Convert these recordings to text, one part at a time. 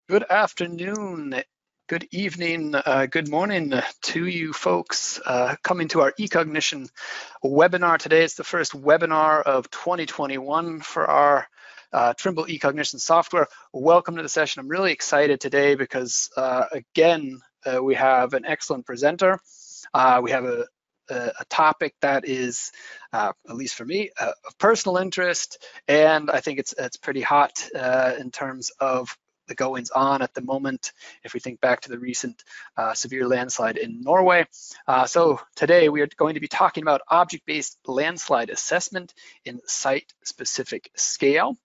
Good afternoon, good evening, good morning to you folks coming to our eCognition webinar today. It's the first webinar of 2021 for our Trimble eCognition software. Welcome to the session. I'm really excited today because again, we have an excellent presenter. We have a topic that is, at least for me, of personal interest, and I think it's pretty hot in terms of the goings on at the moment, if we think back to the recent severe landslide in Norway. So today we are going to be talking about object-based landslide assessment in site-specific scale.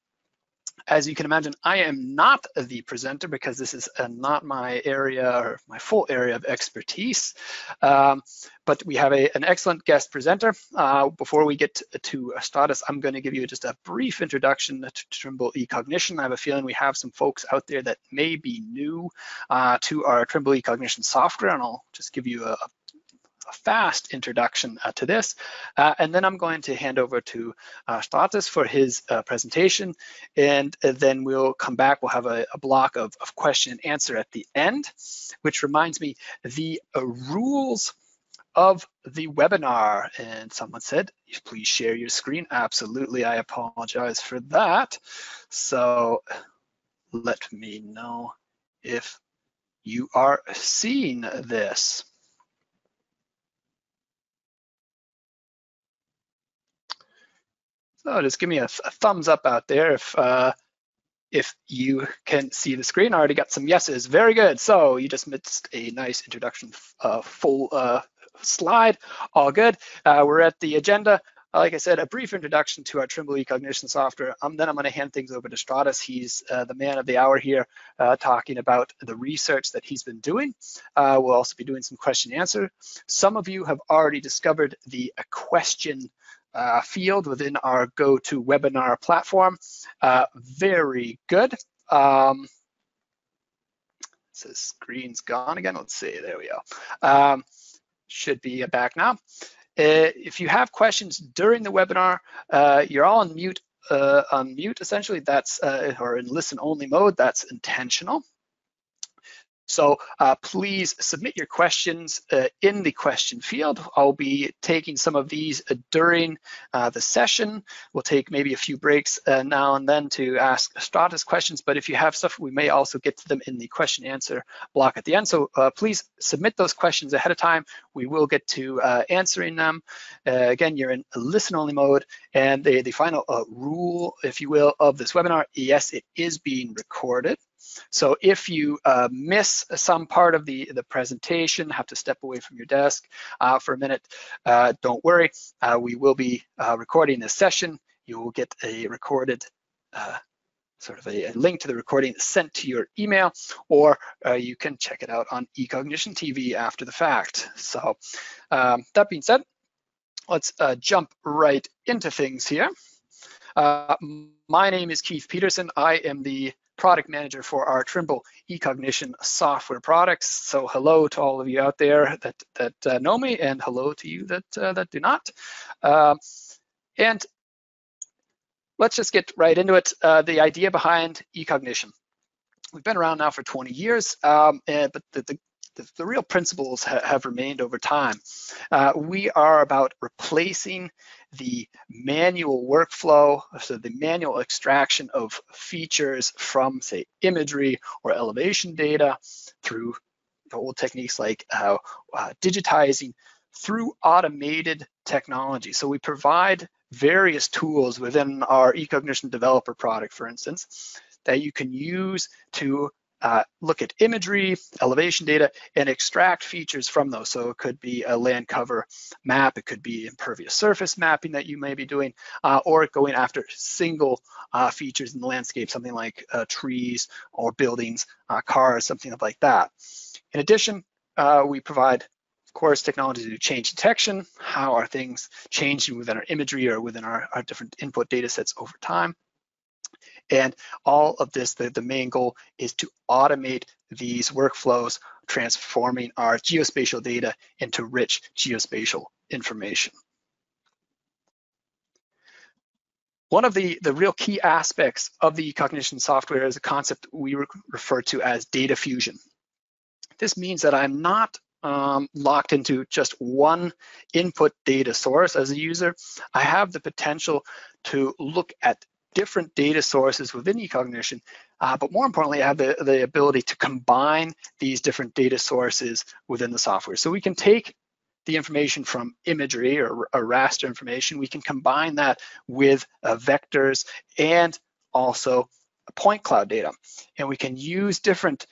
As you can imagine, I am not the presenter because this is not my area or my full area of expertise, but we have an excellent guest presenter. Before we get to Stratus, I'm going to give you just a brief introduction to Trimble eCognition. I have a feeling we have some folks out there that may be new to our Trimble eCognition software, and I'll just give you a fast introduction to this, and then I'm going to hand over to Stratus for his presentation, and then we'll come back. We'll have a block of question and answer at the end, which reminds me the rules of the webinar. And someone said, please share your screen. Absolutely, I apologize for that. So let me know if you are seeing this. So just give me a thumbs up out there if you can see the screen. I already got some yeses. Very good. So you just missed a nice introduction, full slide. All good. We're at the agenda. Like I said, a brief introduction to our Trimble eCognition software. Then I'm going to hand things over to Stratus. He's the man of the hour here, talking about the research that he's been doing. We'll also be doing some question and answer. Some of you have already discovered the question field within our GoToWebinar platform. Very good. So the screen's gone again. Let's see, there we go. Should be back now. If you have questions during the webinar, you're all on mute essentially. That's or in listen only mode. That's intentional. So please submit your questions in the question field. I'll be taking some of these during the session. We'll take maybe a few breaks now and then to ask Stratus questions, but if you have stuff, we may also get to them in the question answer block at the end. So please submit those questions ahead of time. We will get to answering them. Again, you're in listen only mode, and the final rule, if you will, of this webinar, yes, it is being recorded. So if you miss some part of the presentation, have to step away from your desk for a minute, don't worry. We will be recording this session. You will get a recorded, sort of a link to the recording sent to your email, or you can check it out on eCognition TV after the fact. So that being said, let's jump right into things here. My name is Keith Peterson. I am the product manager for our Trimble eCognition software products. So hello to all of you out there that know me, and hello to you that do not. And let's just get right into it. The idea behind eCognition. We've been around now for 20 years, but the real principles have remained over time. We are about replacing the manual workflow, so the manual extraction of features from, say, imagery or elevation data through the old techniques like digitizing through automated technology. So we provide various tools within our eCognition developer product, for instance, that you can use to look at imagery, elevation data, and extract features from those. So it could be a land cover map, it could be impervious surface mapping that you may be doing, or going after single features in the landscape, something like trees or buildings, cars, something like that. In addition, we provide, of course, technology to do change detection. How are things changing within our imagery or within our different input data sets over time? And all of this, the main goal is to automate these workflows, transforming our geospatial data into rich geospatial information. One of the real key aspects of the eCognition software is a concept we refer to as data fusion. This means that I'm not locked into just one input data source as a user. I have the potential to look at different data sources within eCognition, but more importantly, I have the ability to combine these different data sources within the software. So we can take the information from imagery or raster information, we can combine that with vectors and also point cloud data. And we can use different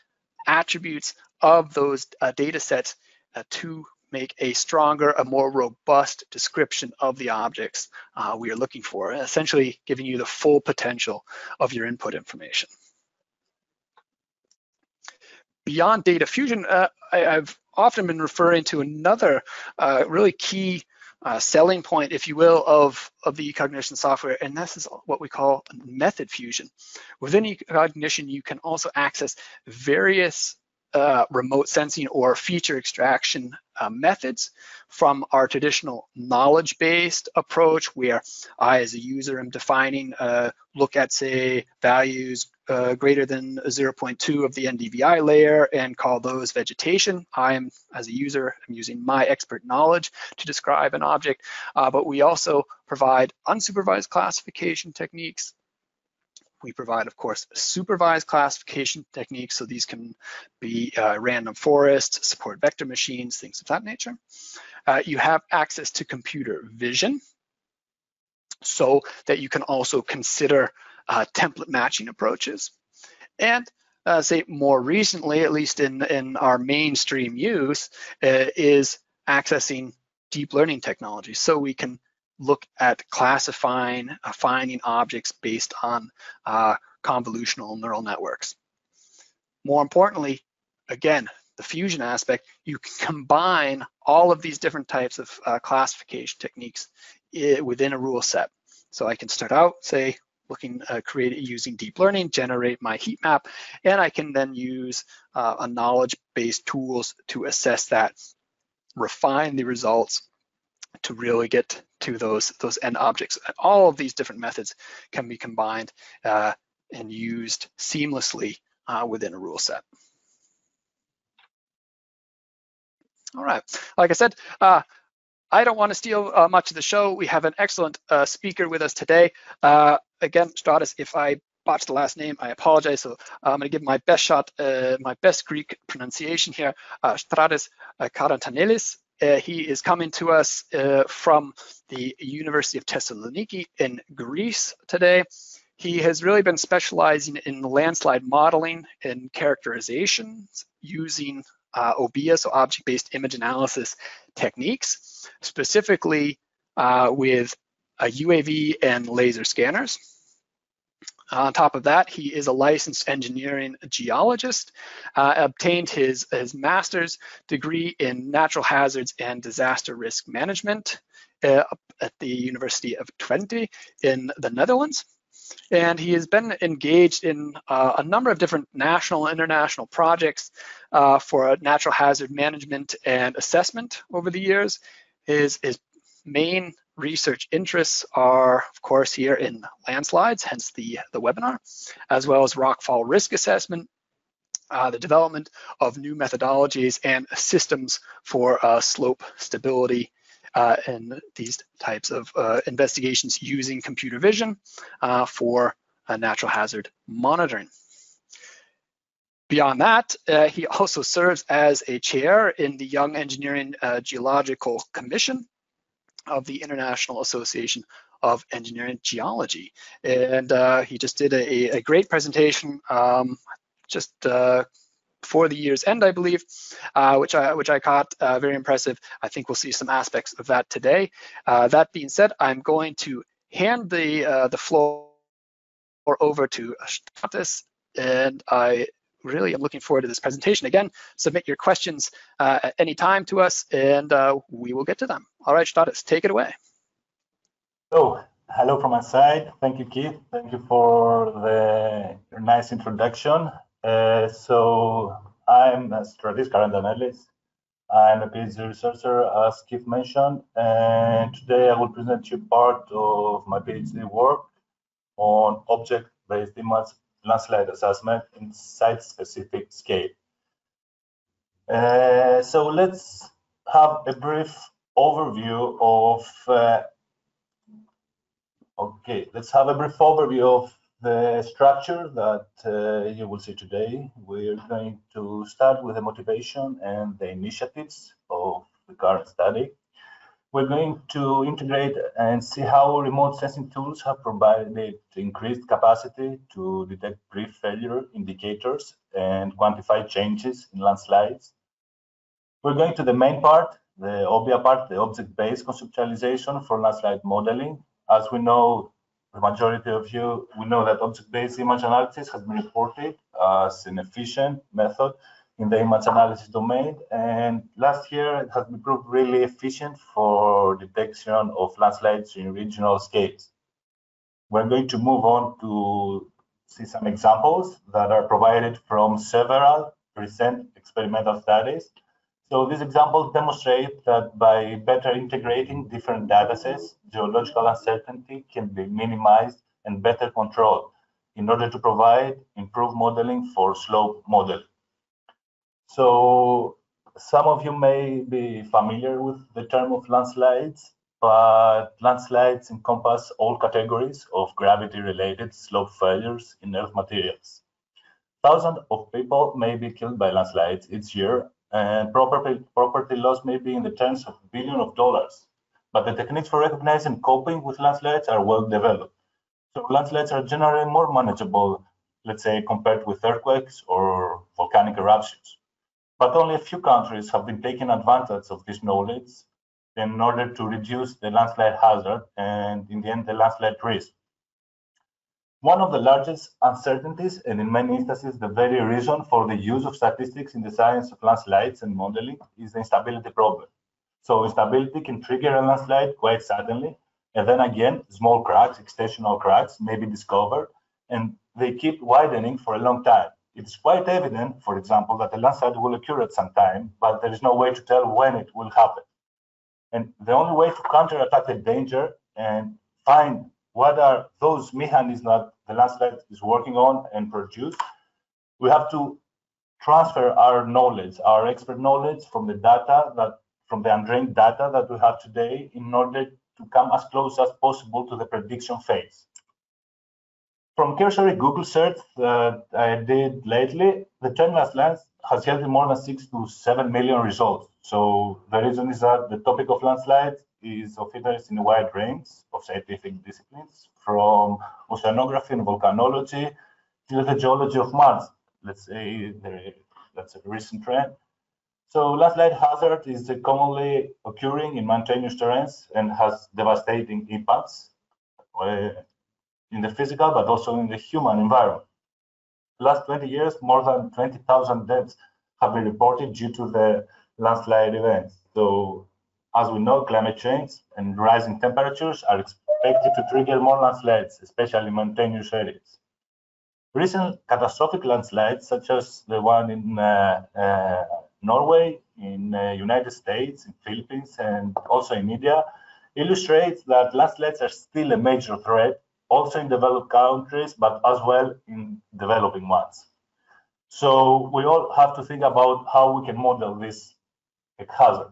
attributes of those data sets to make a stronger, a more robust description of the objects we are looking for, essentially giving you the full potential of your input information. Beyond data fusion, I've often been referring to another really key selling point, if you will, of the eCognition software, and this is what we call method fusion. Within eCognition, you can also access various remote sensing or feature extraction methods from our traditional knowledge-based approach, where I, as a user, am defining look at, say, values greater than 0.2 of the NDVI layer and call those vegetation. I am, as a user, I'm using my expert knowledge to describe an object, but we also provide unsupervised classification techniques. We provide, of course, supervised classification techniques, so these can be random forests, support vector machines, things of that nature. You have access to computer vision, so that you can also consider template matching approaches. And say more recently, at least in our mainstream use, is accessing deep learning technology. So we can look at classifying, finding objects based on convolutional neural networks. More importantly, again, the fusion aspect, you can combine all of these different types of classification techniques within a rule set. So I can start out, say, looking using deep learning, generate my heat map, and I can then use a knowledge-based tools to assess that, refine the results to really get to those end objects. All of these different methods can be combined and used seamlessly within a rule set. All right, like I said, I don't want to steal much of the show. We have an excellent speaker with us today. Again, Stratis, if I botched the last name, I apologize. So I'm going to give my best shot, my best Greek pronunciation here. Stratis Karantanelis. He is coming to us from the University of Thessaloniki in Greece today. He has really been specializing in landslide modeling and characterizations using OBIA, so object-based image analysis techniques, specifically with UAV and laser scanners. On top of that, he is a licensed engineering geologist, obtained his master's degree in natural hazards and disaster risk management at the University of Twente in the Netherlands. And he has been engaged in a number of different national and international projects for natural hazard management and assessment over the years. His main research interests are, of course, here in landslides, hence the webinar, as well as rockfall risk assessment, the development of new methodologies and systems for slope stability, and these types of investigations using computer vision for natural hazard monitoring. Beyond that, he also serves as a chair in the Young Engineering Geological Commission of the International Association of Engineering Geology. And he just did a great presentation just before the year's end, I believe, which I caught very impressive. I think we'll see some aspects of that today. That being said, I'm going to hand the floor over to Stratis, and I really am looking forward to this presentation. Again, submit your questions at any time to us, and we will get to them. All right, Stratis, take it away. So, hello from my side. Thank you, Keith. Thank you for your nice introduction. So, I'm Stratis Karantanelis. I'm a PhD researcher, as Keith mentioned, and today I will present you part of my PhD work on object-based image landslide assessment in site-specific scale. So let's have a brief overview of the structure that you will see today. We're going to start with the motivation and the initiatives of the current study. We're going to integrate and see how remote sensing tools have provided increased capacity to detect brief failure indicators and quantify changes in landslides. We're going to the main part, the OBIA part, the object-based conceptualization for landslide modeling. As we know, the majority of you, we know that object-based image analysis has been reported as an efficient method in the image analysis domain. And last year, it has been proved really efficient for detection of landslides in regional scales. We're going to move on to see some examples that are provided from several recent experimental studies. So these examples demonstrate that by better integrating different datasets, geological uncertainty can be minimized and better controlled in order to provide improved modeling for slope modeling. So some of you may be familiar with the term of landslides, but landslides encompass all categories of gravity-related slope failures in earth materials. Thousands of people may be killed by landslides each year, and property loss may be in the tens of billions of dollars. But the techniques for recognizing and coping with landslides are well developed. So landslides are generally more manageable, let's say, compared with earthquakes or volcanic eruptions. But only a few countries have been taking advantage of this knowledge in order to reduce the landslide hazard and, in the end, the landslide risk. One of the largest uncertainties, and in many instances, the very reason for the use of statistics in the science of landslides and modeling, is the instability problem. So instability can trigger a landslide quite suddenly, and then again, small cracks, extensional cracks may be discovered, and they keep widening for a long time. It's quite evident, for example, that a landslide will occur at some time, but there is no way to tell when it will happen. And the only way to counterattack the danger and find what are those mechanisms that the landslide is working on and produce, we have to transfer our knowledge, our expert knowledge from the data from the undrained data that we have today in order to come as close as possible to the prediction phase. From cursory Google search that I did lately, the term landslides has yielded more than 6 to 7 million results. So the reason is that the topic of landslides is of interest in a wide range of scientific disciplines, from oceanography and volcanology to the geology of Mars. Let's say that's a recent trend. So landslide hazard is commonly occurring in mountainous terrains and has devastating impacts in the physical, but also in the human environment. Last 20 years, more than 20,000 deaths have been reported due to the landslide events. So, as we know, climate change and rising temperatures are expected to trigger more landslides, especially in mountainous areas. Recent catastrophic landslides, such as the one in Norway, in the United States, in Philippines, and also in India, illustrates that landslides are still a major threat, also in developed countries, but as well in developing ones. So we all have to think about how we can model this hazard.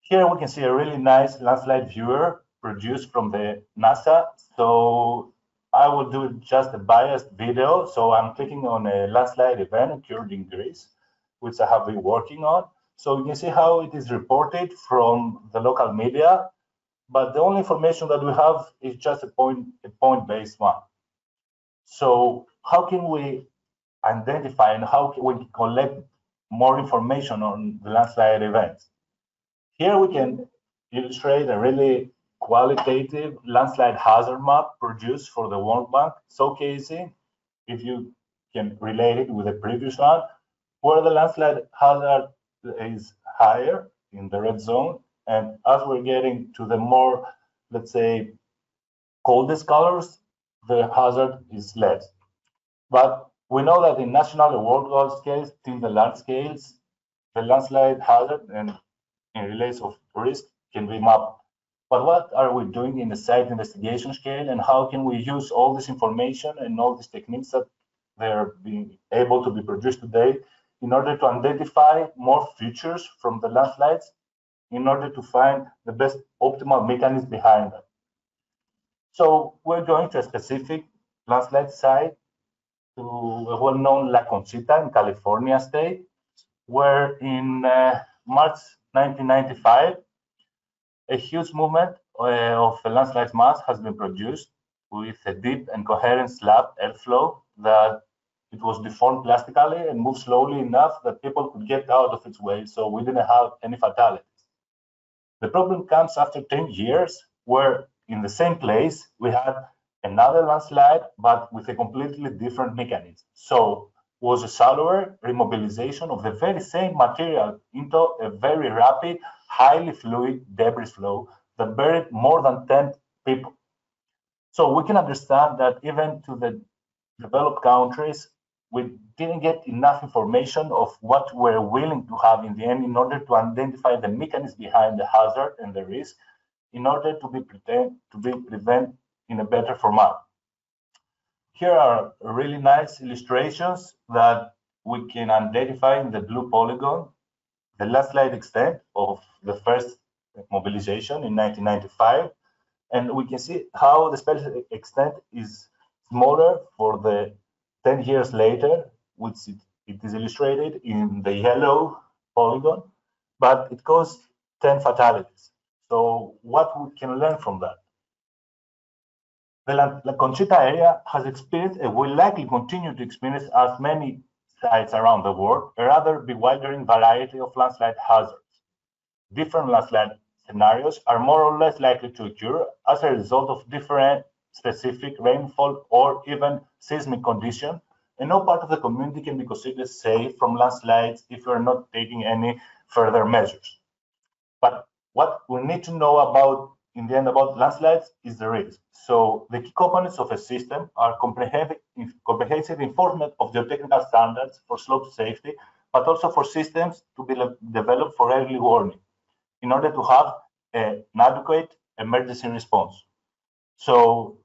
Here we can see a really nice landslide viewer produced from the NASA. So I will do just a biased video. So I'm clicking on a landslide event occurred in Greece, which I have been working on. So you can see how it is reported from the local media, but the only information that we have is just a point-based one. So how can we identify and how can we collect more information on the landslide events? Here we can illustrate a really qualitative landslide hazard map produced for the World Bank, showcasing, if you can relate it with the previous one, where the landslide hazard is higher in the red zone. And as we're getting to the more, let's say, coldest colors, the hazard is less. But we know that in national and worldwide scales, till the large scales, the landslide hazard and in relation of risk can be mapped But what are we doing in the site investigation scale, and how can we use all this information and all these techniques that they're being able to be produced today in order to identify more features from the landslides, in order to find the best optimal mechanism behind them? So we're going to a specific landslide site, to a well-known La Conchita in California state, where in March 1995, a huge movement of a landslide mass has been produced with a deep and coherent slab airflow that it was deformed plastically and moved slowly enough that people could get out of its way, so we didn't have any fatalities. The problem comes after 10 years, where in the same place we had another landslide, but with a completely different mechanism. So was a shallower remobilization of the very same material into a very rapid, highly fluid debris flow that buried more than 10 people. So we can understand that even to the developed countries, we didn't get enough information of what we're willing to have in the end in order to identify the mechanism behind the hazard and the risk in order to be prevented in a better format. Here are really nice illustrations that we can identify in the blue polygon the landslide extent of the first mobilization in 1995. And we can see how the spatial extent is smaller for the 10 years later, which it is illustrated in the yellow polygon, but it caused 10 fatalities. So what we can learn from that? The La Conchita area has experienced and will likely continue to experience, as many sites around the world, a rather bewildering variety of landslide hazards. Different landslide scenarios are more or less likely to occur as a result of different specific rainfall or even seismic conditions, and no part of the community can be considered safe from landslides if we are not taking any further measures. But what we need to know about, in the end, about landslides is the risk. So the key components of a system are comprehensive enforcement of geotechnical standards for slope safety, but also for systems to be developed for early warning in order to have an adequate emergency response. So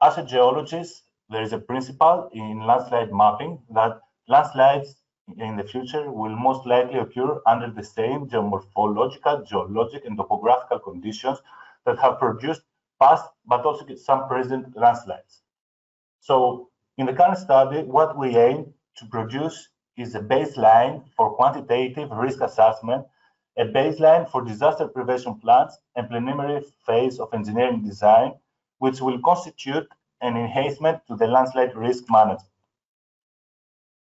as a geologist, there is a principle in landslide mapping that landslides in the future will most likely occur under the same geomorphological, geologic, and topographical conditions that have produced past, but also some present landslides. So in the current study, what we aim to produce is a baseline for quantitative risk assessment, a baseline for disaster prevention plans, and preliminary phase of engineering design, which will constitute an enhancement to the landslide risk management.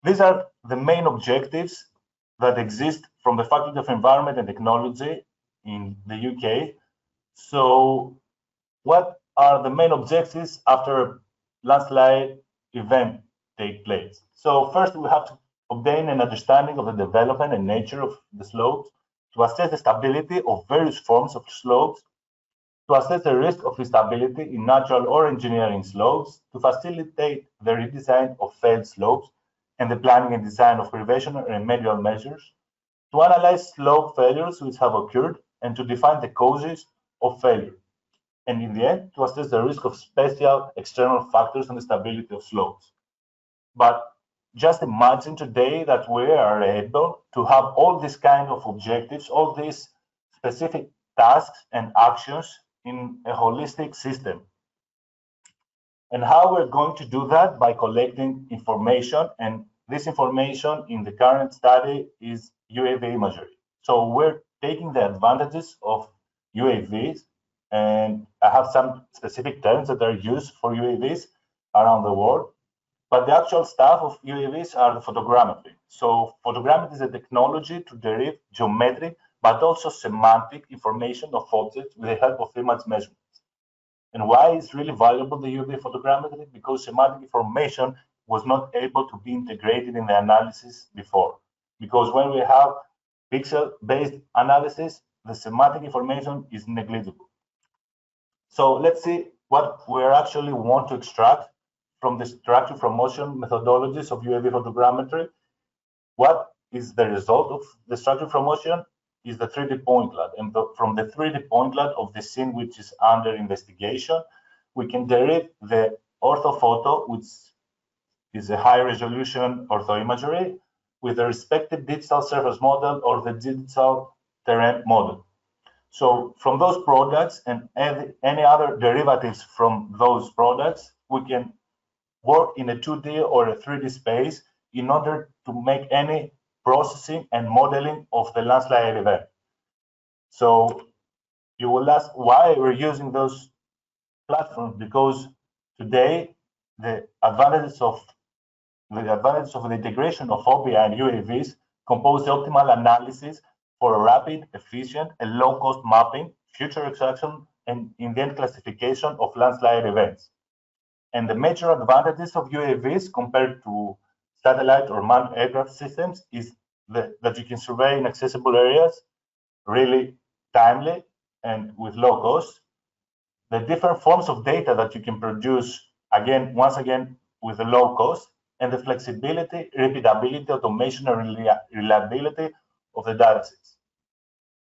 These are the main objectives that exist from the Faculty of Environment and Technology in the UK. So what are the main objectives after a landslide event take place? So first, we have to obtain an understanding of the development and nature of the slopes, to assess the stability of various forms of slopes, to assess the risk of instability in natural or engineering slopes, to facilitate the redesign of failed slopes and the planning and design of prevention and remedial measures, to analyze slope failures which have occurred and to define the causes of failure, and in the end, to assess the risk of special external factors on the stability of slopes. But just imagine today that we are able to have all these kind of objectives, all these specific tasks and actions in a holistic system. And how we're going to do that? By collecting information, and this information in the current study is UAV imagery. So we're taking the advantages of UAVs, and I have some specific terms that are used for UAVs around the world. But the actual stuff of UAVs are the photogrammetry. So photogrammetry is a technology to derive geometric, but also semantic information of objects with the help of image measurements. And why is really valuable, the UAV photogrammetry? Because semantic information was not able to be integrated in the analysis before. Because when we have pixel-based analysis, the semantic information is negligible. So let's see what we actually want to extract from the structure from motion methodologies of UAV photogrammetry. What is the result of the structure from motion? is the 3D point cloud. And from the 3D point cloud of the scene which is under investigation, we can derive the orthophoto, which is a high resolution orthoimagery, with the respective digital surface model or the digital terrain model. So from those products and any other derivatives from those products, we can work in a 2D or a 3D space in order to make any processing and modeling of the landslide event. So you will ask why we're using those platforms, because today the advantages of the integration of OBIA and UAVs compose the optimal analysis for rapid, efficient, and low-cost mapping, future extraction, and in the end classification of landslide events. And the major advantages of UAVs compared to satellite or manned aircraft systems is that you can survey inaccessible areas really timely and with low cost. The different forms of data that you can produce, once again, with a low cost, and the flexibility, repeatability, automation, and reliability of the datasets.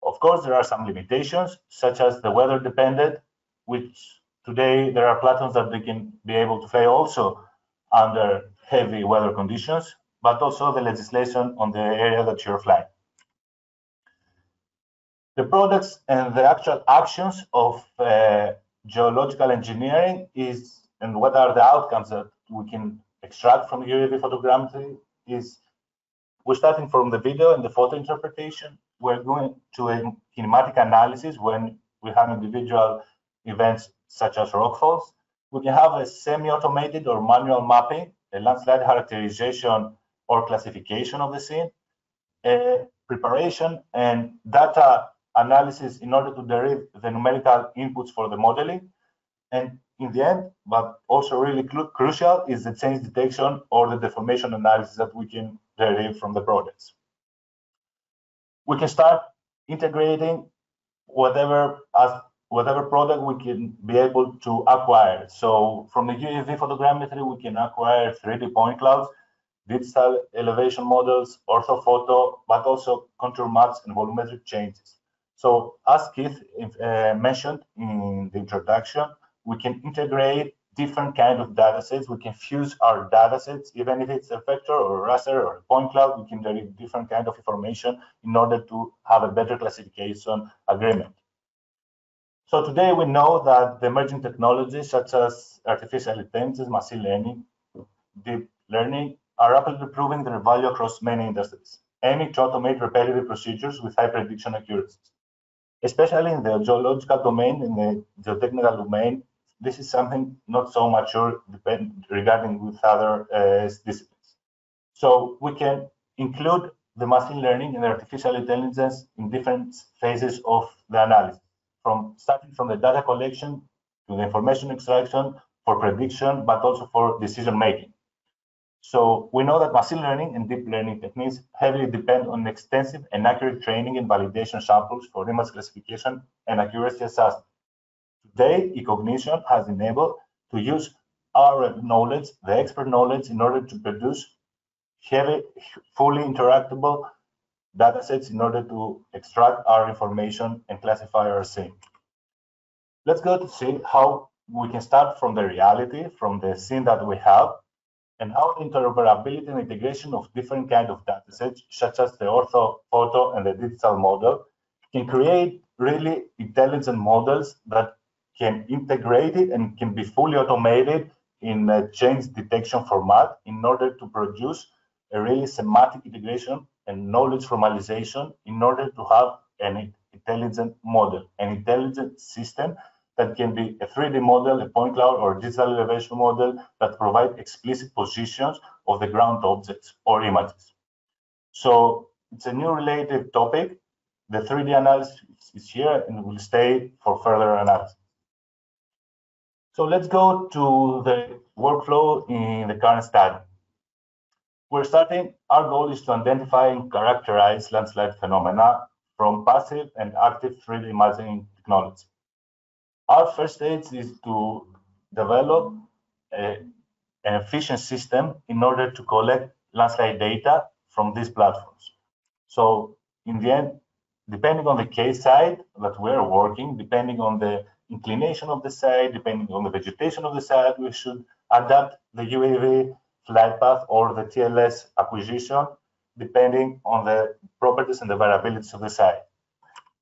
Of course, there are some limitations, such as the weather dependent, which today there are platforms that they can be able to fly also under heavy weather conditions, but also the legislation on the area that you're flying. The products and the actual actions of geological engineering is, and what are the outcomes that we can extract from UAV photogrammetry is, we're starting from the video and the photo interpretation. We're going to a kinematic analysis when we have individual events such as rockfalls. We can have a semi-automated or manual mapping, a landslide characterization or classification of the scene, preparation and data analysis in order to derive the numerical inputs for the modeling. And in the end, but also really crucial, is the change detection or the deformation analysis that we can derive from the products. We can start integrating whatever product we can be able to acquire. So from the UAV photogrammetry, we can acquire 3D point clouds, digital elevation models, orthophoto, but also contour maps and volumetric changes. So as Keith mentioned in the introduction, we can integrate different kind of data sets. We can fuse our data sets, even if it's a vector or a raster or a point cloud, we can derive different kind of information in order to have a better classification agreement. So today we know that the emerging technologies such as artificial intelligence, machine learning, deep learning are rapidly proving their value across many industries, aiming to automate repetitive procedures with high prediction accuracy. Especially in the geological domain, in the geotechnical domain, this is something not so mature regarding with other disciplines. So we can include the machine learning and artificial intelligence in different phases of the analysis, starting from the data collection to the information extraction for prediction, but also for decision making. So we know that machine learning and deep learning techniques heavily depend on extensive and accurate training and validation samples for image classification and accuracy assessment. Today, eCognition has enabled to use our knowledge, the expert knowledge, in order to produce fully interactable data sets in order to extract our information and classify our scene. Let's go to see how we can start from the reality, from the scene that we have, and how the interoperability and integration of different kinds of data sets, such as the ortho, photo, and the digital model, can create really intelligent models that can integrate it and can be fully automated in a change detection format in order to produce a really semantic integration and knowledge formalization in order to have an intelligent model, an intelligent system that can be a 3D model, a point cloud, or a digital elevation model that provide explicit positions of the ground objects or images. So it's a new related topic. The 3D analysis is here and will stay for further analysis. So let's go to the workflow in the current study. We're starting, our goal is to identify and characterize landslide phenomena from passive and active 3D imaging technology. Our first stage is to develop an efficient system in order to collect landslide data from these platforms. So in the end, depending on the case site that we're working, depending on the inclination of the site, depending on the vegetation of the site, we should adapt the UAV flight path or the TLS acquisition, depending on the properties and the variabilities of the site.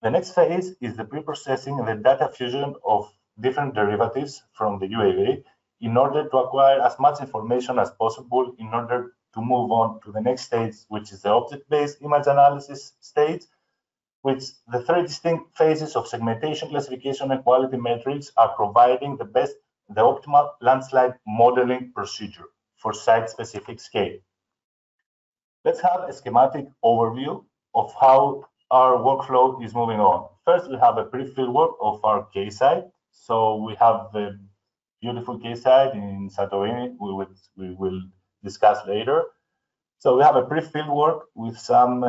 The next phase is the pre-processing and the data fusion of different derivatives from the UAV in order to acquire as much information as possible in order to move on to the next stage, which is the object-based image analysis stage, which the three distinct phases of segmentation, classification, and quality metrics are providing the optimal landslide modeling procedure for site-specific scale. Let's have a schematic overview of how our workflow is moving on. First, we have a pre-field work of our case site. So we have the beautiful case site in Santorini, we will discuss later. So we have a pre-field work with some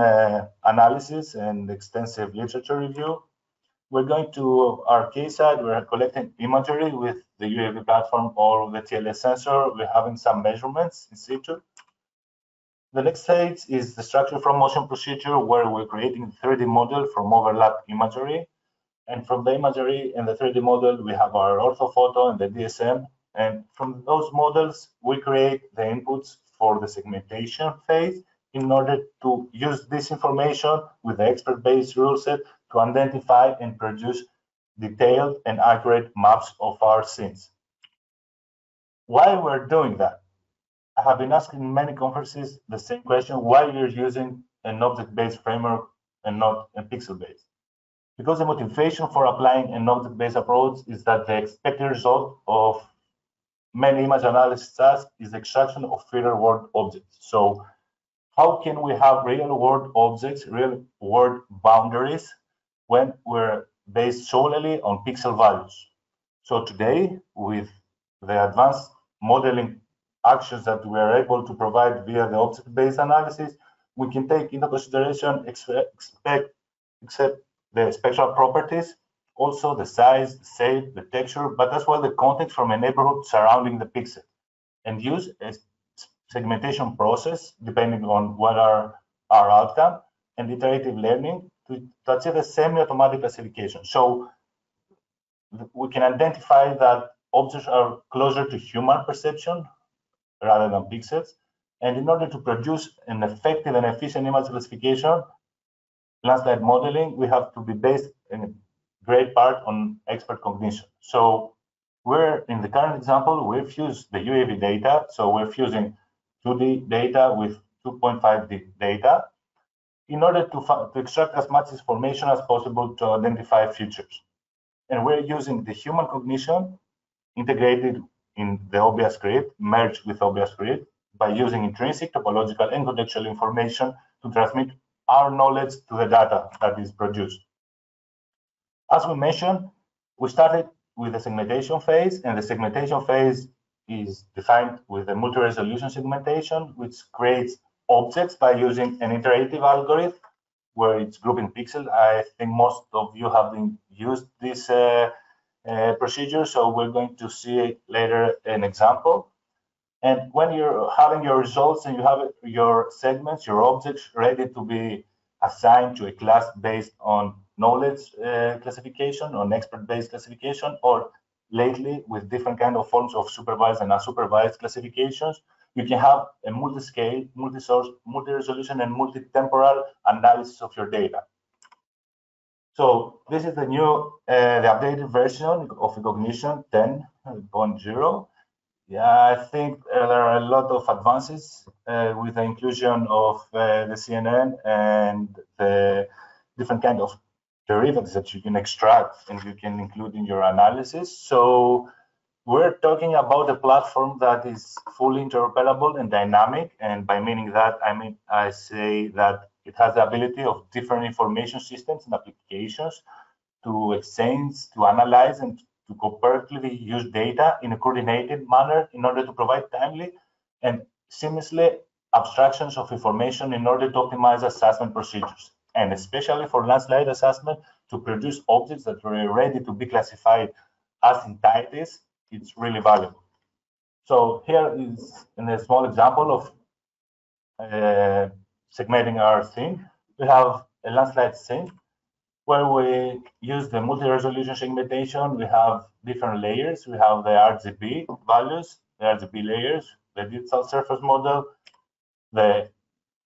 analysis and extensive literature review. We're going to our case site, we're collecting imagery with the UAV platform or the TLS sensor. We're having some measurements in situ. The next stage is the structure from motion procedure, where we're creating a 3D model from overlapped imagery. And from the imagery and the 3D model, we have our orthophoto and the DSM. And from those models, we create the inputs for the segmentation phase in order to use this information with the expert-based rule set to identify and produce detailed and accurate maps of our scenes. Why we're doing that? I have been asking in many conferences the same question, why you're using an object-based framework and not a pixel-based? Because the motivation for applying an object-based approach is that the expected result of many image analysis tasks is the extraction of real-world objects. So how can we have real-world objects, real-world boundaries when we're based solely on pixel values? So today, with the advanced modeling actions that we are able to provide via the object-based analysis, we can take into consideration except the spectral properties, also the size, the shape, the texture, but as well the context from a neighborhood surrounding the pixel, and use a segmentation process depending on what are our outcome and iterative learning to achieve a semi-automatic classification. So we can identify that objects are closer to human perception rather than pixels. And in order to produce an effective and efficient image classification, landslide modeling, we have to be based in a great part on expert cognition. So we're in the current example, we've fused the UAV data. So we're fusing 2D data with 2.5D data in order to extract as much information as possible to identify features. And we're using the human cognition integrated in the OBIA script, merged with OBIA script, by using intrinsic, topological, and contextual information to transmit our knowledge to the data that is produced. As we mentioned, we started with the segmentation phase, and the segmentation phase is defined with a multi-resolution segmentation, which creates objects by using an iterative algorithm where it's grouping pixels. I think most of you have used this procedure, so we're going to see later an example. And when you're having your results and you have your segments, your objects ready to be assigned to a class based on knowledge classification, on expert-based classification, or lately with different kind of forms of supervised and unsupervised classifications, you can have a multi-scale, multi-source, multi-resolution, and multi-temporal analysis of your data. So this is the new, the updated version of eCognition 10.0. Yeah, I think there are a lot of advances with the inclusion of the CNN and the different kind of derivatives that you can extract and you can include in your analysis. So we're talking about a platform that is fully interoperable and dynamic. And by meaning that, I say that it has the ability of different information systems and applications to exchange, to analyze, and to cooperatively use data in a coordinated manner in order to provide timely and seamlessly abstractions of information in order to optimize assessment procedures, and especially for landslide assessment, to produce objects that are ready to be classified as entities. It's really valuable. So here is a small example of segmenting our scene. We have a landslide scene. where we use the multi-resolution segmentation. We have different layers. We have the RGB values, the RGB layers, the digital surface model, the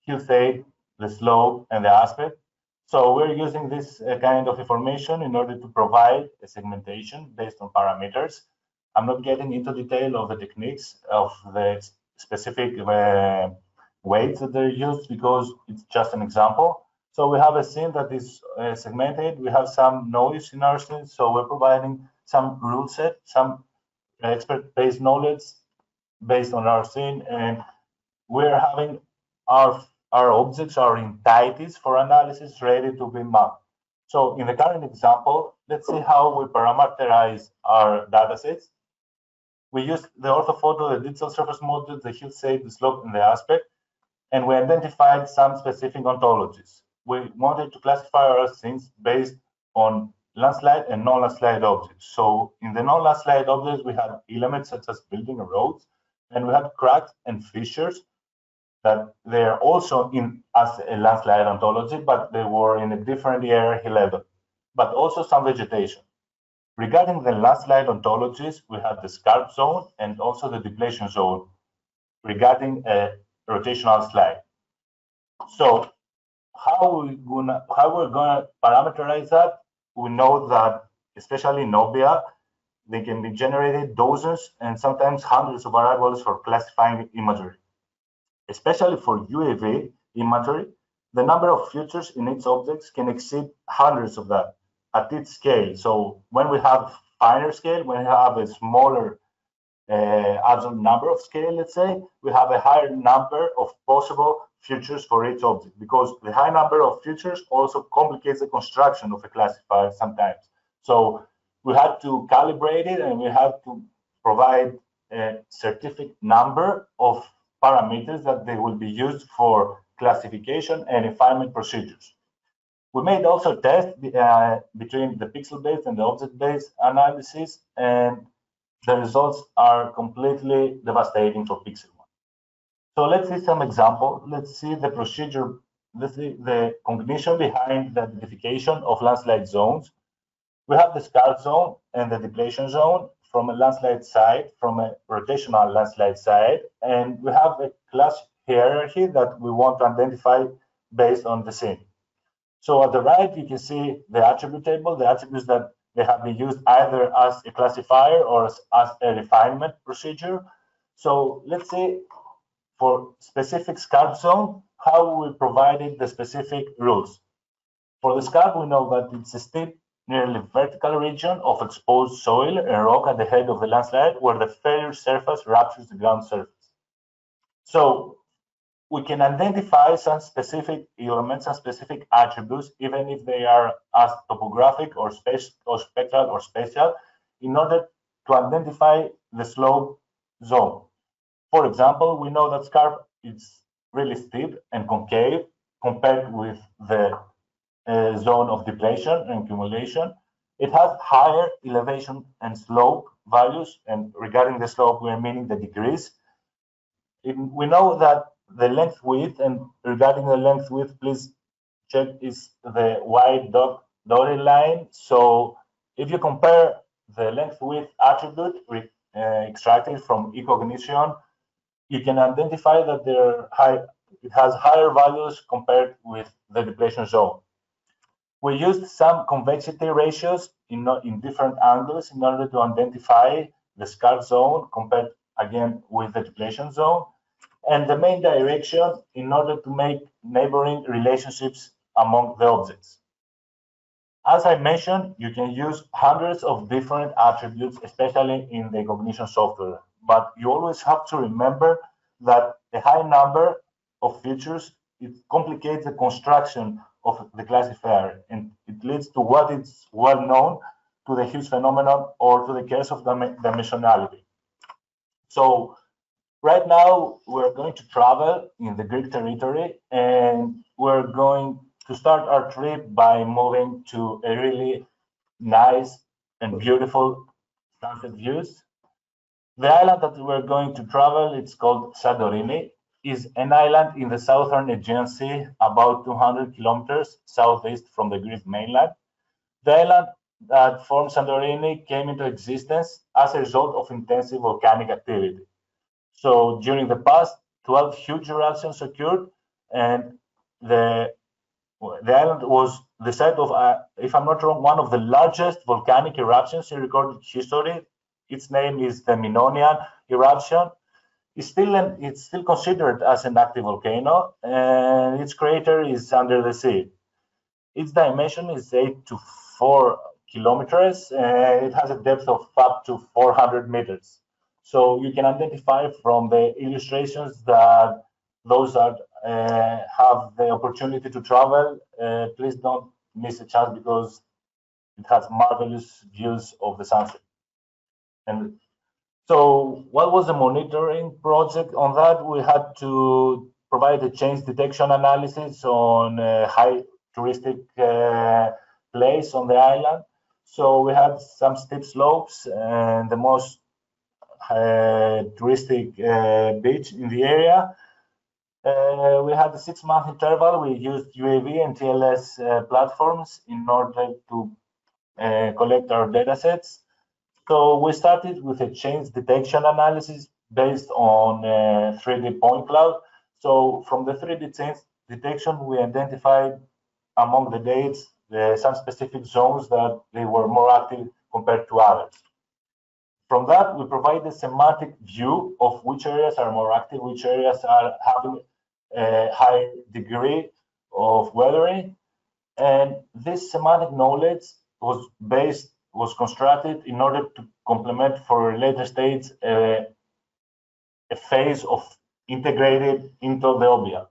hue fade, the slope, and the aspect. So we're using this kind of information in order to provide a segmentation based on parameters. I'm not getting into detail of the techniques of the specific weights that they're used because it's just an example. So we have a scene that is segmented. We have some noise in our scene. So we're providing some rule set, some expert-based knowledge based on our scene. And we're having our objects, our entities for analysis ready to be mapped. So in the current example, let's see how we parameterize our datasets. We used the orthophoto, the digital surface model, the hue shade, the slope, and the aspect, and we identified some specific ontologies. We wanted to classify our scenes based on landslide and non-landslide objects. So in the non-landslide objects, we had elements such as building roads, and we had cracks and fissures that they are also in as a landslide ontology, but they were in a different hierarchy level, but also some vegetation. Regarding the landslide ontologies, we have the scarp zone and also the depletion zone regarding a rotational slide. So how we're gonna parameterize that? We know that, especially in OBIA, they can be generated dozens and sometimes hundreds of variables for classifying imagery. Especially for UAV imagery, the number of features in each object can exceed hundreds of that at each scale. So when we have finer scale, when we have a smaller absolute number of scale, let's say, we have a higher number of possible features for each object, because the high number of features also complicates the construction of a classifier sometimes. So we have to calibrate it, and we have to provide a certificate number of parameters that they will be used for classification and refinement procedures. We made also tests between the pixel-based and the object-based analysis, and the results are completely devastating for pixel one. So let's see some example. Let's see the procedure. Let's see the cognition behind the identification of landslide zones. We have the scarp zone and the depletion zone from a landslide side, from a rotational landslide side, and we have a class hierarchy that we want to identify based on the scene. So at the right, you can see the attribute table, the attributes that they have been used either as a classifier or as a refinement procedure. So let's see for specific scarp zone, how we provided the specific rules. For the scarp, we know that it's a steep, nearly vertical region of exposed soil and rock at the head of the landslide where the failure surface ruptures the ground surface. So we can identify some specific elements and specific attributes, even if they are as topographic or spectral or spatial, in order to identify the slope zone. For example, we know that scarp is really steep and concave compared with the zone of depletion and accumulation. It has higher elevation and slope values, and regarding the slope, we're meaning the degrees. We know that the length width, and regarding the length width, please check is the white dotted line. So if you compare the length width attribute extracted from eCognition, you can identify that it has higher values compared with the depletion zone. We used some convexity ratios in different angles in order to identify the scarp zone compared again with the depletion zone, and the main direction in order to make neighboring relationships among the objects. As I mentioned, you can use hundreds of different attributes, especially in the eCognition software, but you always have to remember that a high number of features, it complicates the construction of the classifier, and it leads to what is well known to the Hughes phenomenon or to the case of dimensionality. So right now, we're going to travel in the Greek territory, and we're going to start our trip by moving to a really nice and beautiful sunset views. The island that we're going to travel, it's called Santorini, is an island in the southern Aegean Sea, about 200 kilometers southeast from the Greek mainland. The island that formed Santorini came into existence as a result of intensive volcanic activity. So during the past, 12 huge eruptions occurred, and the island was the site of, if I'm not wrong, one of the largest volcanic eruptions in recorded history. Its name is the Minoan eruption. It's still considered as an active volcano, and its crater is under the sea. Its dimension is 8 to 4 kilometers, and it has a depth of up to 400 meters. So you can identify from the illustrations that those that have the opportunity to travel, please don't miss a chance, because it has marvelous views of the sunset. And so what was the monitoring project on that? We had to provide a change detection analysis on high touristic place on the island. So we had some steep slopes and the most touristic beach in the area. We had a 6-month interval. We used UAV and TLS platforms in order to collect our datasets. So we started with a change detection analysis based on 3D point cloud. So from the 3D change detection, we identified among the dates some specific zones that they were more active compared to others. From that, we provide a semantic view of which areas are more active, which areas are having a high degree of weathering. And this semantic knowledge was constructed in order to complement for a later stage a phase of integrated into the OBIA.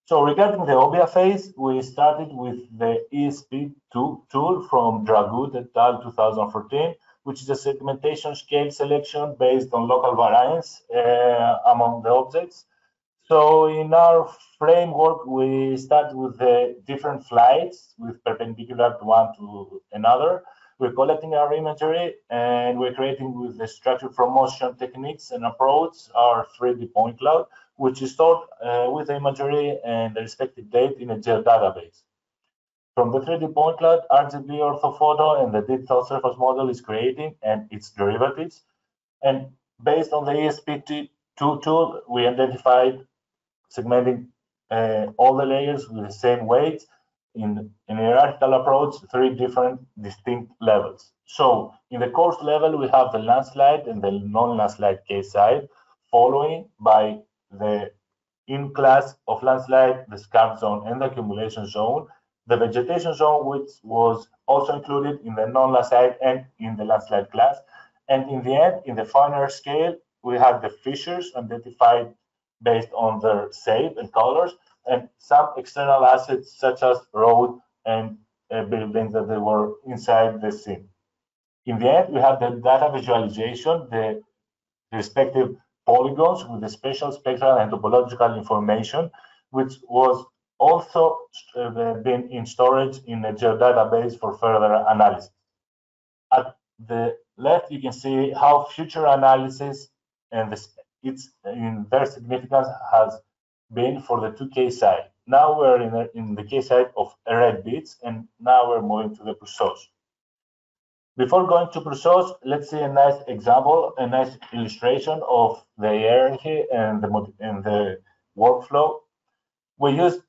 So regarding the OBIA phase, we started with the ESP2 tool from Dragut et al. 2014, which is a segmentation scale selection based on local variance among the objects. So in our framework, we start with the different flights with perpendicular to one to another. We're collecting our imagery, and we're creating with the structure from motion techniques and approach our 3D point cloud, which is stored with the imagery and the respective date in a geodatabase. From the 3D point cloud, RGB orthophoto and the digital surface model is creating and its derivatives. And based on the ESP2 tool, we identified segmenting all the layers with the same weights in a hierarchical approach, 3 different distinct levels. So in the coarse level, we have the landslide and the non-landslide case side, following by the in-class of landslide, the scarp zone and the accumulation zone, the vegetation zone, which was also included in the non-landslide and in the landslide class. And in the end, in the finer scale, we have the fissures identified based on their shape and colors, and some external assets such as road and buildings that they were inside the scene. In the end, we have the data visualization, the respective polygons with the spatial, spectral, and topological information, which was also been in storage in a geodatabase for further analysis. At the left, you can see how future analysis and in their significance has been for the 2K side. Now we're in the case side of red bits, and now we're moving to the Proussos. Before going to Proussos, let's see a nice example, a nice illustration of the hierarchy and the workflow. We used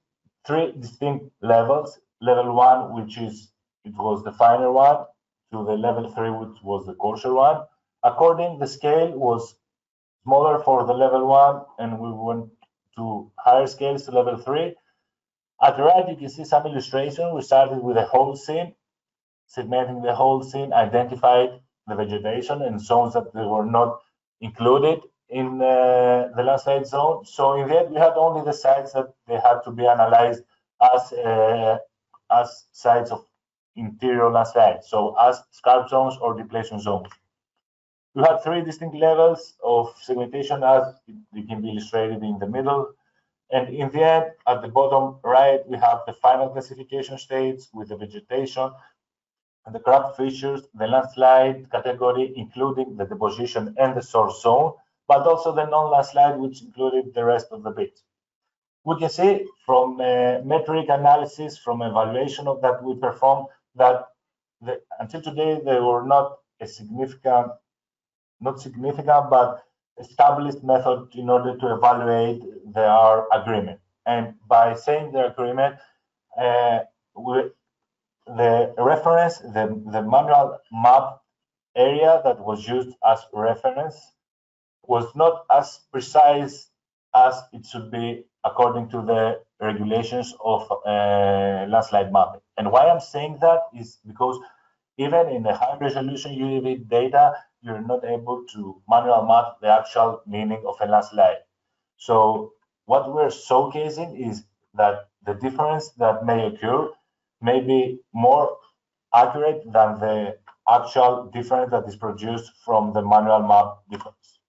3 distinct levels. Level 1, it was the finer one, to the level 3, which was the coarser one. According, the scale was smaller for the level 1, and we went to higher scales to level 3. At the right, you can see some illustration. We started with a whole scene, segmenting the whole scene, identified the vegetation and zones that they were not included in the landslide zone. So in the end, we had only the sites that they had to be analyzed as sites of interior landslide, so as scarp zones or depletion zones. We had 3 distinct levels of segmentation, as it can be illustrated in the middle. And in the end, at the bottom right, we have the final classification stage with the vegetation and the cracked features, the landslide category, including the deposition and the source zone, but also the non-landslide, which included the rest of the bit. We can see from metric analysis, from evaluation of that we performed, that until today, they were not a significant, but established method in order to evaluate their agreement. And by saying their agreement, the reference, the manual map area that was used as reference was not as precise as it should be according to the regulations of landslide mapping. And why I'm saying that is because even in a high resolution UAV data, you're not able to manual map the actual meaning of a landslide. So what we're showcasing is that the difference that may occur may be more accurate than the actual difference that is produced from the manual map difference.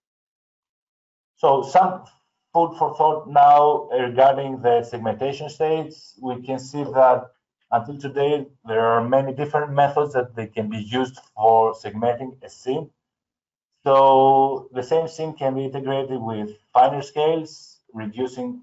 So some food for thought now regarding the segmentation states. We can see that until today, there are many different methods that they can be used for segmenting a scene. So the same scene can be integrated with finer scales, reducing,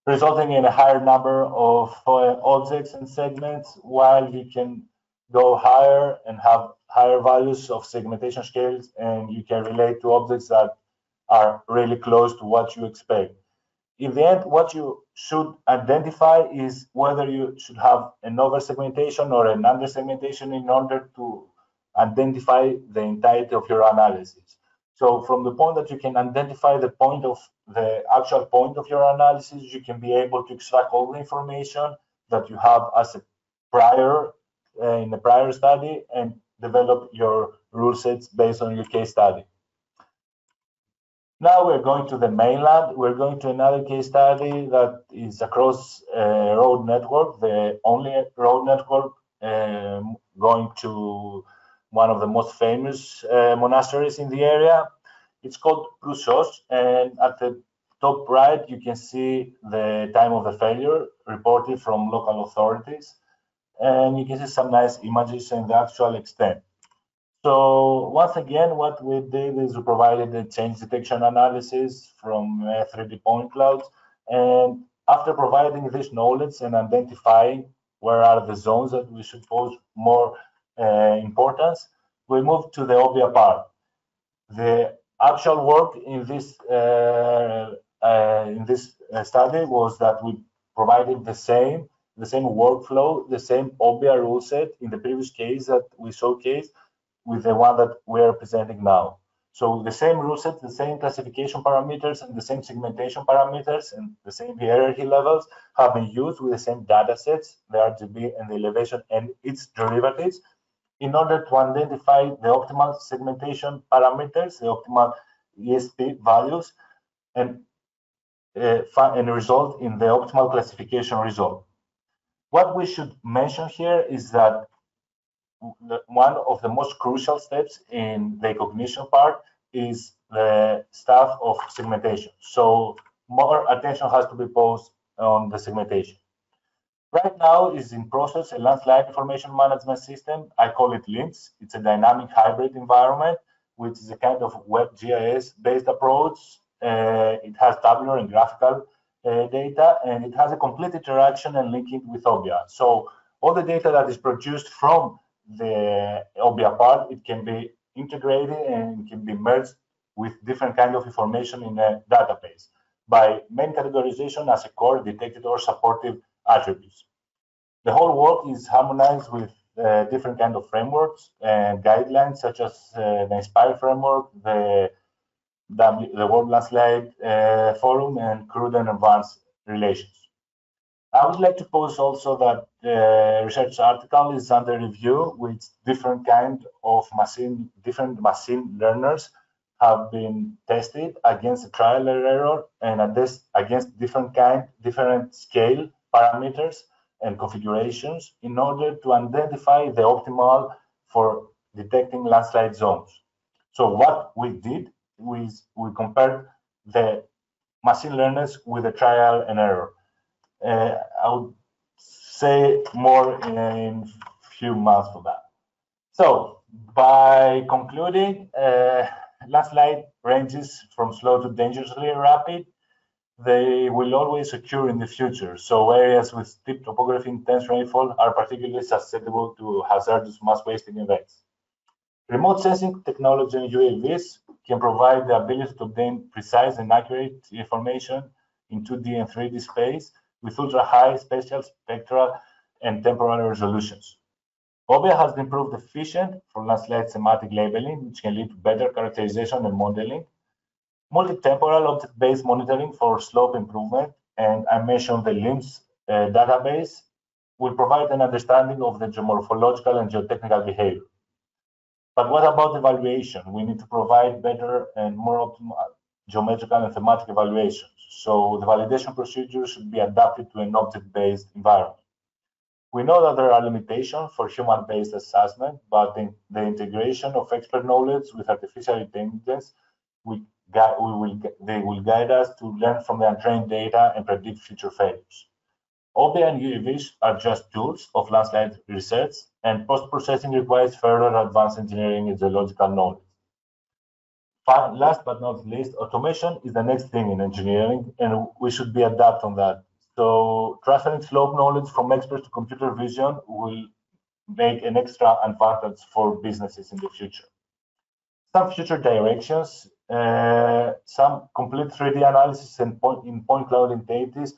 resulting in a higher number of objects and segments, while you can go higher and have higher values of segmentation scales, and you can relate to objects that are really close to what you expect. In the end, what you should identify is whether you should have an over-segmentation or an under-segmentation in order to identify the entirety of your analysis. So from the point that you can identify the actual point of your analysis, you can be able to extract all the information that you have as a prior in a prior study and develop your rule sets based on your case study. Now we're going to the mainland. We're going to another case study that is across a road network, the only road network going to one of the most famous monasteries in the area. It's called Proussos, and at the top right, you can see the time of the failure reported from local authorities. And you can see some nice images and the actual extent. So once again, what we did is we provided the change detection analysis from 3D point clouds. And after providing this knowledge and identifying where are the zones that we suppose more importance, we moved to the OBIA part. The actual work in this study was that we provided the same workflow, the same OBIA rule set in the previous case that we showcased with the one that we are presenting now. So the same rule set, the same classification parameters, and the same segmentation parameters, and the same hierarchy levels have been used with the same data sets, the RGB and the elevation and its derivatives, in order to identify the optimal segmentation parameters, the optimal ESP values, and result in the optimal classification result. What we should mention here is that one of the most crucial steps in the eCognition part is the stuff of segmentation. So more attention has to be posed on the segmentation. Right now is in process a landslide information management system. I call it LIMS. It's a dynamic hybrid environment, which is a kind of web GIS based approach. It has tabular and graphical data, and it has a complete interaction and linking with OBIA. So all the data that is produced from the OBIA part, it can be integrated and it can be merged with different kind of information in a database by main categorization as a core, detected, or supportive attributes. The whole work is harmonized with different kind of frameworks and guidelines, such as the INSPIRE framework, the World Landslide Forum, and crude and advanced relations. I would like to post also that the research article is under review with different kind of different machine learners have been tested against the trial and error and against different scale parameters and configurations in order to identify the optimal for detecting landslide zones. So what we did was we compared the machine learners with the trial and error. I would say more in a few months for that. So by concluding, landslide ranges from slow to dangerously rapid. they will always occur in the future. So areas with steep topography, intense rainfall are particularly susceptible to hazardous mass wasting events. Remote sensing technology in UAVs can provide the ability to obtain precise and accurate information in 2D and 3D space with ultra-high spatial, spectral, and temporal resolutions. OBIA has been proved efficient for landslide semantic labeling, which can lead to better characterization and modeling, multi-temporal object-based monitoring for slope improvement, and I mentioned the LIMS database will provide an understanding of the geomorphological and geotechnical behavior. But what about evaluation? We need to provide better and more optimal geometrical and thematic evaluations. So the validation procedures should be adapted to an object-based environment. We know that there are limitations for human-based assessment, but the integration of expert knowledge with artificial intelligence they will guide us to learn from the untrained data and predict future failures. OBIA and UAVs are just tools of landslide research, and post-processing requires further advanced engineering and geological knowledge. Last but not least, automation is the next thing in engineering, and we should be adapt on that. So transferring slope knowledge from experts to computer vision will make an extra advantage for businesses in the future. Some future directions, some complete 3D analysis and point cloud entities,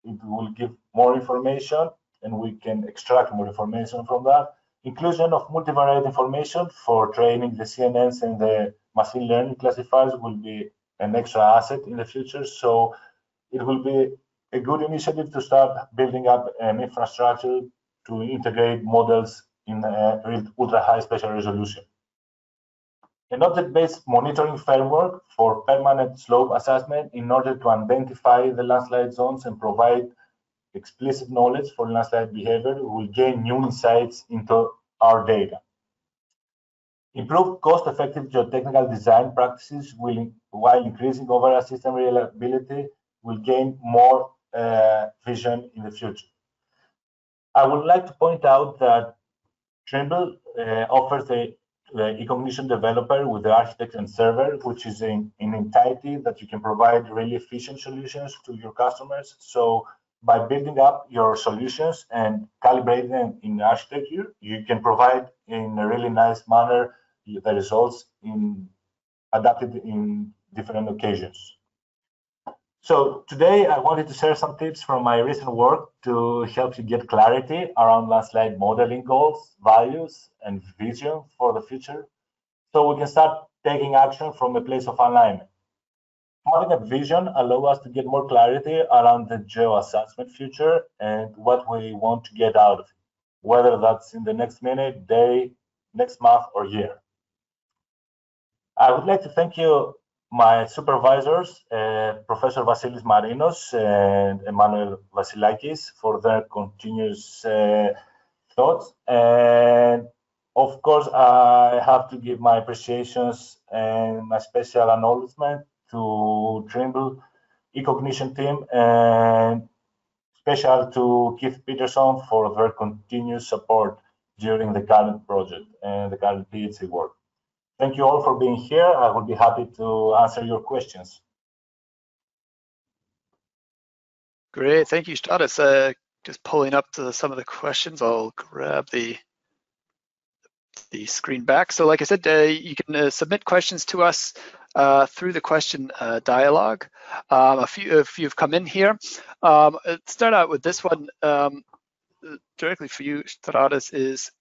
it will give more information and we can extract more information from that. Inclusion of multivariate information for training the CNNs and the machine learning classifiers will be an extra asset in the future. So it will be a good initiative to start building up an infrastructure to integrate models in ultra-high spatial resolution. An object-based monitoring framework for permanent slope assessment in order to identify the landslide zones and provide explicit knowledge for landslide behavior will gain new insights into our data. Improved cost-effective geotechnical design practices while increasing overall system reliability will gain more vision in the future. I would like to point out that Trimble offers the eCognition developer with the architect and server, which is an entity that you can provide really efficient solutions to your customers. So by building up your solutions and calibrating them in architecture, you can provide in a really nice manner the results adapted in different occasions. So today I wanted to share some tips from my recent work to help you get clarity around landslide modeling goals, values, and vision for the future, so we can start taking action from a place of alignment. Having a vision allows us to get more clarity around the geo-assessment future and what we want to get out of it, whether that's in the next minute, day, next month, or year. I would like to thank you, my supervisors, Professor Vasilis Marinos and Emmanuel Vasilakis, for their continuous thoughts. And of course, I have to give my appreciations and my special acknowledgement to Trimble eCognition team, and special to Keith Peterson for their continuous support during the current project and the current PhD work. Thank you all for being here. I will be happy to answer your questions. Great, thank you, Stratis. Just pulling up to some of the questions. I'll grab the screen back. So like I said, you can submit questions to us through the question dialogue. A few have come in here. Let's start out with this one directly for you, Stratis, is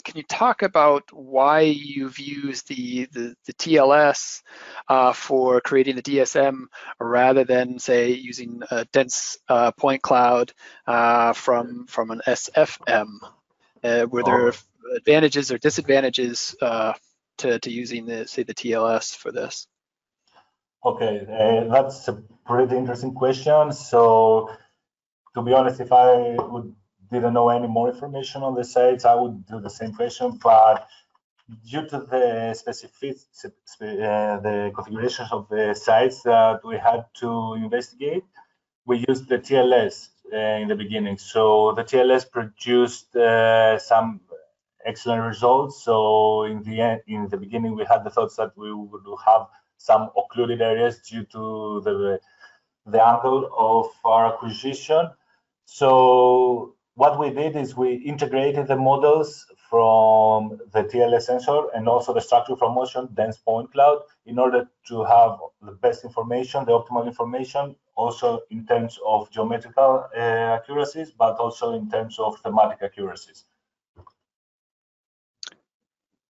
can you talk about why you've used the TLS for creating the DSM rather than, say, using a dense point cloud from an SFM? Were there advantages or disadvantages to using the TLS for this? Okay, that's a pretty interesting question. So, to be honest, if I didn't know any more information on the sites, I would do the same question. But due to the the configurations of the sites that we had to investigate, we used the TLS in the beginning. So the TLS produced some excellent results. So in the beginning, we had the thoughts that we would have some occluded areas due to the angle of our acquisition. So what we did is we integrated the models from the TLS sensor and also the structure from motion dense point cloud in order to have the best information, the optimal information, also in terms of geometrical accuracies, but also in terms of thematic accuracies.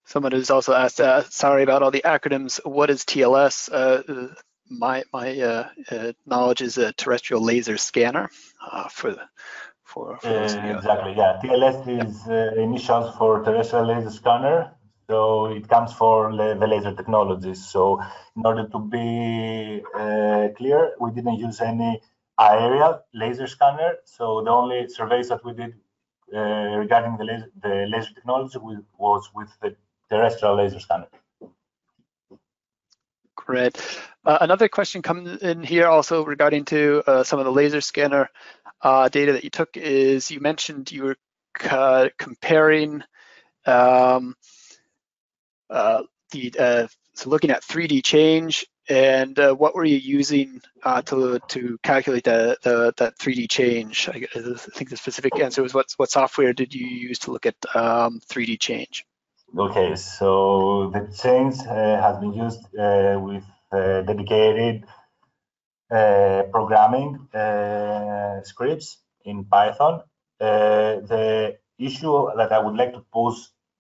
Someone has also asked, sorry about all the acronyms, what is TLS? My knowledge is a terrestrial laser scanner for those of you. Exactly, yeah. TLS is initials for terrestrial laser scanner, so it comes for the laser technologies. So in order to be clear, we didn't use any aerial laser scanner. So the only surveys that we did regarding the laser technology was with the terrestrial laser scanner. Great. Another question comes in here also regarding to some of the laser scanner data that you took is you mentioned you were comparing so looking at 3D change, and what were you using to calculate that 3D change? I think the specific answer was what software did you use to look at 3D change? Okay, so the change has been used with dedicated programming scripts in Python. The issue that I would like to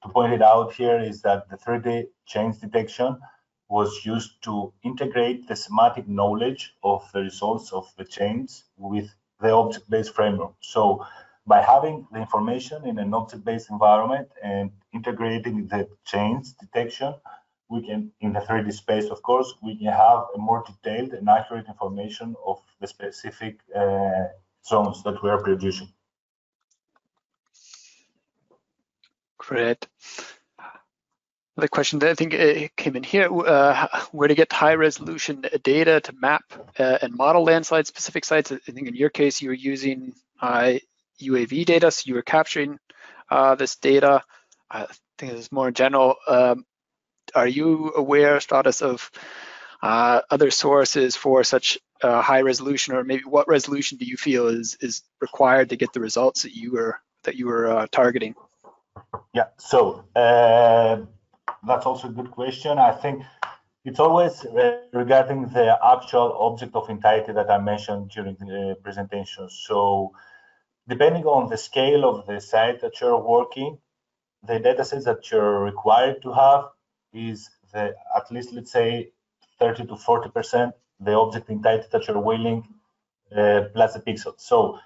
point it out here is that the 3D change detection was used to integrate the semantic knowledge of the results of the change with the object-based framework. So by having the information in an object-based environment and integrating the change detection, we can, in the 3D space, of course, we can have a more detailed and accurate information of the specific zones that we are producing. Great. The question that I think came in here, where to get high resolution data to map and model landslide specific sites. I think in your case, you were using UAV data, so you were capturing this data. I think this is more general. Are you aware, Stratus, of other sources for such high resolution, or maybe what resolution do you feel is required to get the results that you were targeting? Yeah, so that's also a good question. I think it's always regarding the actual object of entirety that I mentioned during the presentation. So depending on the scale of the site that you're working, the datasets that you're required to have is at least, let's say, 30 to 40% the object entirety that you're willing plus the pixels. So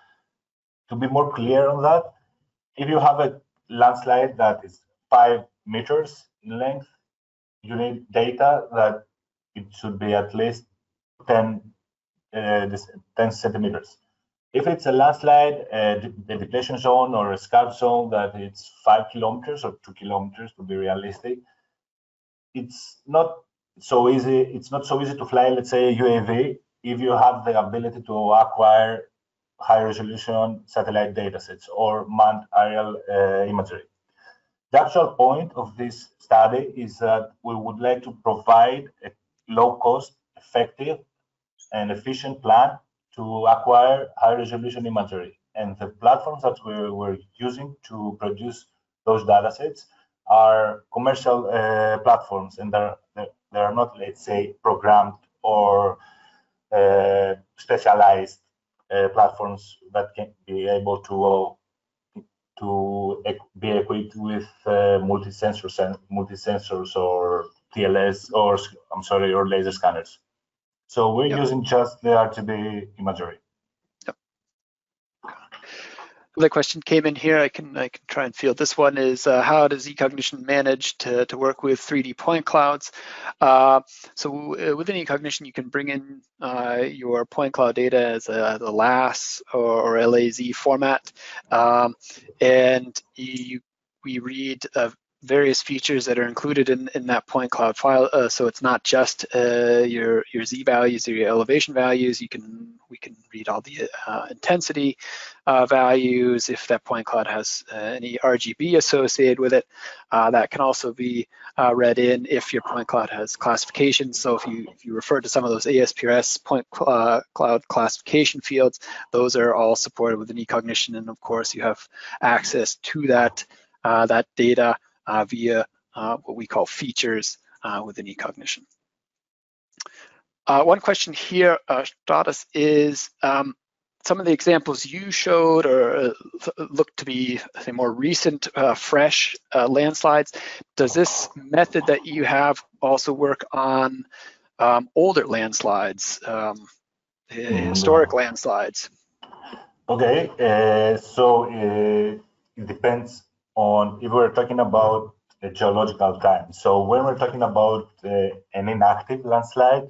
to be more clear on that, if you have a landslide that is 5 meters in length, you need data that it should be at least 10 centimeters. If it's a landslide, the depletion zone or a scarp zone that it's 5 kilometers or 2 kilometers to be realistic, it's not so easy. It's not so easy to fly, let's say, a UAV if you have the ability to acquire high resolution satellite datasets or manned aerial imagery. The actual point of this study is that we would like to provide a low cost, effective, and efficient plan to acquire high resolution imagery. And the platforms that we're using to produce those datasets are commercial platforms, and they are not, let's say, programmed or specialized platforms that can be able to be equipped with multi-sensors or TLS or laser scanners. So we're using just the RGB imagery. Yep. The question came in here. I can try and field this one. Is how does eCognition manage to work with 3D point clouds? So within eCognition, you can bring in your point cloud data as the LAS or LAZ format, and we read various features that are included in that point cloud file. So it's not just your Z values or your elevation values. We can read all the intensity values. If that point cloud has any RGB associated with it, that can also be read in if your point cloud has classification. So if you refer to some of those ASPRS point cloud classification fields, those are all supported within eCognition, and of course you have access to that data via what we call features within eCognition. One question here, Stratus, is some of the examples you showed or look to be, say, more recent, fresh landslides. Does this method that you have also work on older landslides, historic landslides? Okay, so it depends on if we're talking about a geological time. So when we're talking about an inactive landslide,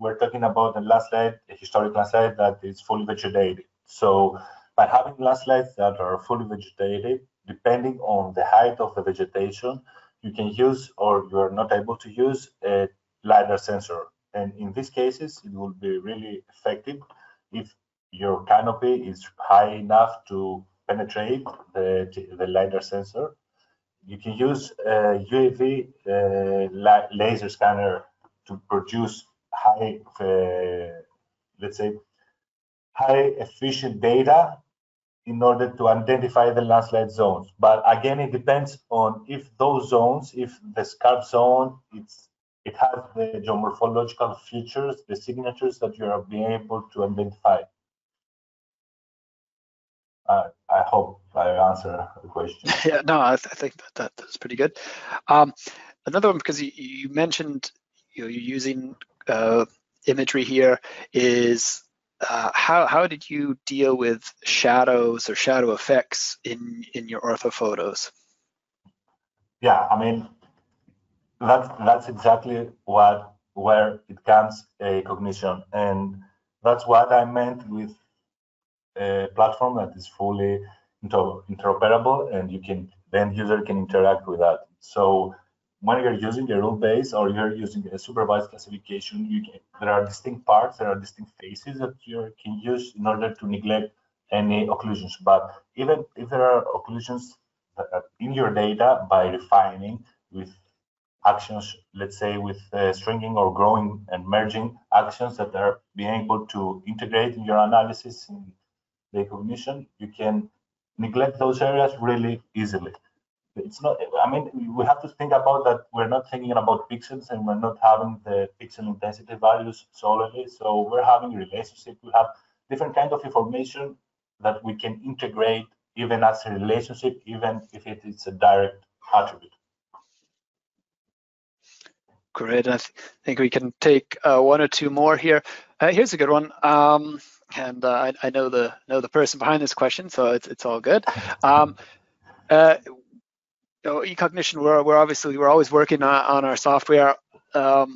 we're talking about a landslide, a historic landslide that is fully vegetated. So by having landslides that are fully vegetated, depending on the height of the vegetation, you can use or you are not able to use a LiDAR sensor. And in these cases, it will be really effective if your canopy is high enough to penetrate the LiDAR sensor. You can use a UAV laser scanner to produce high, let's say, high efficient data in order to identify the landslide zones. But again, it depends on if those zones, if the scarp zone, it has the geomorphological features, the signatures that you are being able to identify. I hope I answer the question. Yeah, no, I think that's pretty good. Another one, because you mentioned you're using imagery here, is how did you deal with shadows or shadow effects in your orthophotos? Yeah, I mean that's exactly where it comes eCognition, and that's what I meant with a platform that is fully interoperable, and the end user can interact with that. So when you're using a rule base or you're using a supervised classification, there are distinct parts, there are distinct phases that you can use in order to neglect any occlusions. But even if there are occlusions in your data, by refining with actions, let's say with stringing or growing and merging actions that are being able to integrate in your analysis in the eCognition, you can neglect those areas really easily. It's not, I mean, we have to think about that. We're not thinking about pixels and we're not having the pixel intensity values solely. So we're having a relationship. We have different kinds of information that we can integrate even as a relationship, even if it is a direct attribute. Great. I think we can take one or two more here. Here's a good one. And I know the person behind this question, so it's all good. eCognition, we're always working on our software. So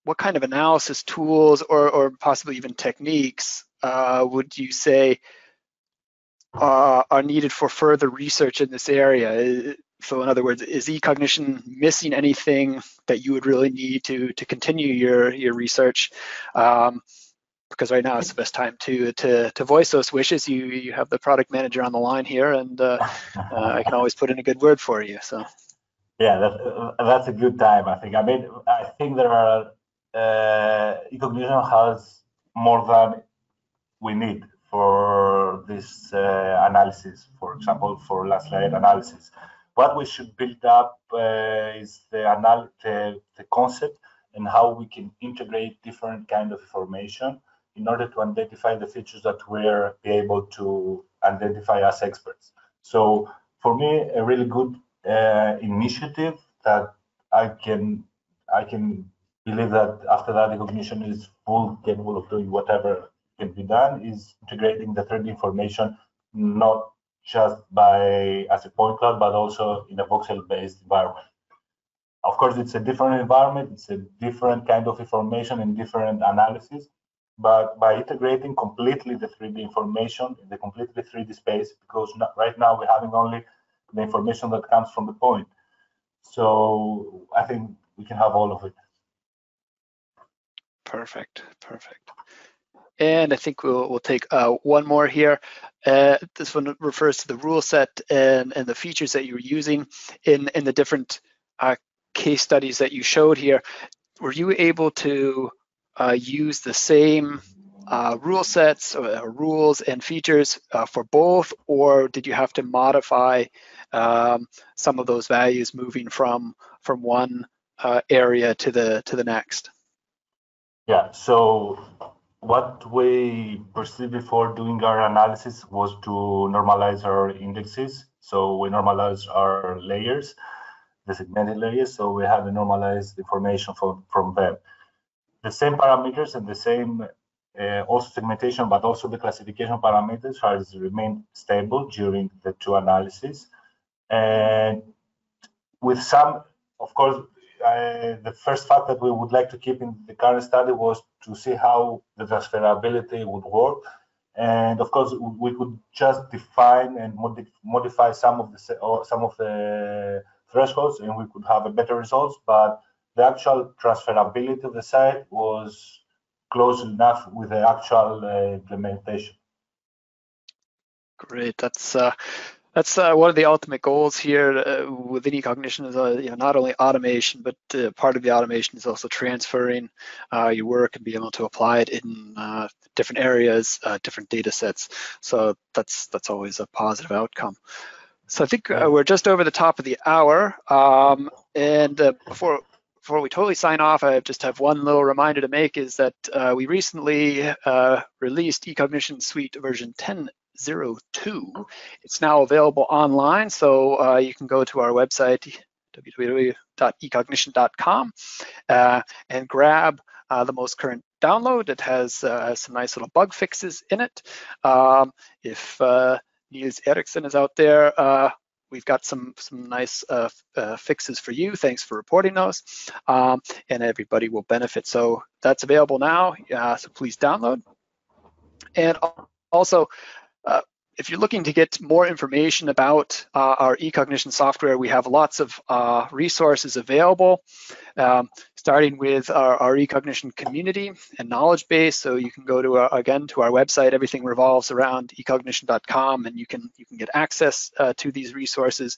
what kind of analysis tools or possibly even techniques would you say are needed for further research in this area? So in other words, is eCognition missing anything that you would really need to continue your research? Because right now it's the best time to voice those wishes. You have the product manager on the line here, and I can always put in a good word for you. So yeah, that's a good time. I think. I mean, I think there are eCognition has more than we need for this analysis. For example, for landslide analysis, what we should build up is the concept and how we can integrate different kind of information in order to identify the features that we're able to identify as experts. So for me, a really good initiative that I can believe that after that eCognition is full capable of doing whatever can be done is integrating the 3D information, not just as a point cloud, but also in a voxel-based environment. Of course, it's a different environment, it's a different kind of information and different analysis, but by integrating completely the 3D information in the completely 3D space, because right now we're having only the information that comes from the point. So I think we can have all of it. Perfect. And I think we'll take one more here. This one refers to the rule set and the features that you were using in the different case studies that you showed here. Were you able to use the same rule sets or rules and features for both, or did you have to modify some of those values moving from one area to the next? Yeah, so what we perceived before doing our analysis was to normalize our indexes. So we normalize our layers, the segmented layers, so we have the normalized information from them. The same parameters and the same also segmentation, but also the classification parameters has remained stable during the two analyses. And with some, of course, the first fact that we would like to keep in the current study was to see how the transferability would work. And of course, we could just define and modify some of the thresholds, and we could have a better results. But the actual transferability of the site was close enough with the actual implementation. Great. That's one of the ultimate goals here within eCognition is not only automation, but part of the automation is also transferring your work and being able to apply it in different areas, different data sets. So that's always a positive outcome. So I think we're just over the top of the hour. And before we totally sign off, I just have one little reminder to make, is that we recently released eCognition Suite version 10.02. It's now available online, so you can go to our website, www.ecognition.com, and grab the most current download. It has some nice little bug fixes in it. If Niels Eriksson is out there, we've got some nice fixes for you. Thanks for reporting those, and everybody will benefit. So that's available now, so please download. And also, if you're looking to get more information about our eCognition software, we have lots of resources available, starting with our eCognition community and knowledge base. So you can go to again to our website. Everything revolves around ecognition.com, and you can get access to these resources.